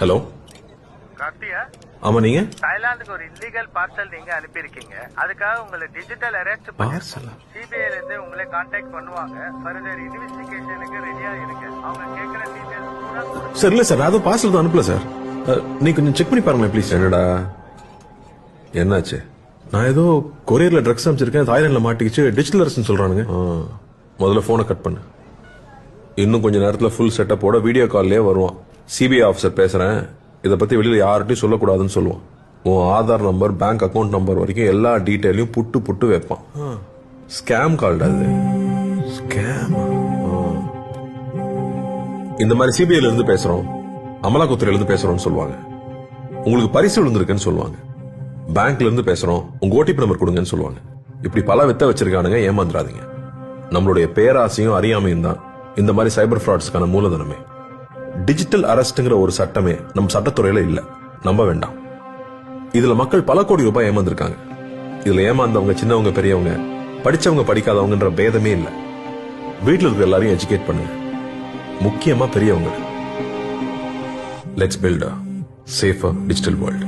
Hello கார்த்தியா, ஆமா, நீங்க தாய்லாந்துக்கு ஒரு இல்லீகல் பார்சல் நீங்க அனுப்பியிருக்கீங்க. அதுக்காக உங்களை டிஜிட்டல் அரெஸ்ட் பார்சலா? சிபிஐல இருந்து உங்களை கான்டாக்ட் பண்ணுவாங்க. ஃபர்தர் இன்வெஸ்டிகேஷனுக்கு ரெடியா இருங்க. அவங்க கேட்கிற டீடைல்ஸ் கூட. சார் இல்ல சார், அது பார்சல் தான் அனுப்பல சார். நீ கொஞ்சம் செக் பண்ணி பாருங்களேன் ப்ளீஸ். என்னடா என்னாச்சு? நான் ஏதோ கொரியர்ல ட்ரக்ஸ் அனுப்பிச்சிருக்கேன், தாய்லாந்துல மாட்டிக்கிச்சு, டிஜிட்டல் அரெஸ்ட்னு சொல்றானுங்க. முதல்ல போனை கட் பண்ணு. இன்னும் கொஞ்ச நேரத்துல ஃபுல் செட்டப்போட வீடியோ கால்லயே வருவான். சிபிஐ ஆபீசர் பேசுறேன், இதை பத்தி வெளியில யார்கிட்டையும் சொல்லக்கூடாதுன்னு சொல்லுவான். உன் Aadhaar number, bank account number வரைக்கும் எல்லா டீட்டெயிலையும் புட்டு புட்டு வைப்பான். ஸ்கேம் கால்டா அது. ஸ்கேம்? இந்த மாதிரி சிபிஐல இருந்து பேசுறோம், அமலாக்கத்துறையில இருந்து பேசுறோம்னு சொல்லுவாங்க. உங்களுக்கு பரிசு விழுந்திருக்குன்னு சொல்லுவாங்க. பேங்க்ல இருந்து பேசுறோம், உங்க ஓடிபி நம்பர் கொடுங்கன்னு சொல்லுவாங்க. இப்படி பல வித்த வச்சிருக்கானுங்க, ஏமாந்துடாதீங்க. நம்மளுடைய பேராசையும் அறியாமையும் தான் இந்த மாதிரி சைபர் ஃப்ராட்ஸ்க்கான மூலதனமே. டிஜிட்டல் அரெஸ்ட்ங்கிற ஒரு சட்டமே நம்ம சட்டத்துறையில இல்ல, நம்ப வேண்டாம். இதுல மக்கள் பல கோடி ரூபாய் ஏமாந்துருக்காங்க. இதுல ஏமாந்தவங்க சின்னவங்க பெரியவங்க, படிச்சவங்க படிக்காதவங்கன்ற பேதமே இல்ல. வீட்டில் இருக்கிற எல்லாரையும் எஜுகேட் பண்ணுங்க, முக்கியமா பெரியவங்க. Let's build a safer digital world.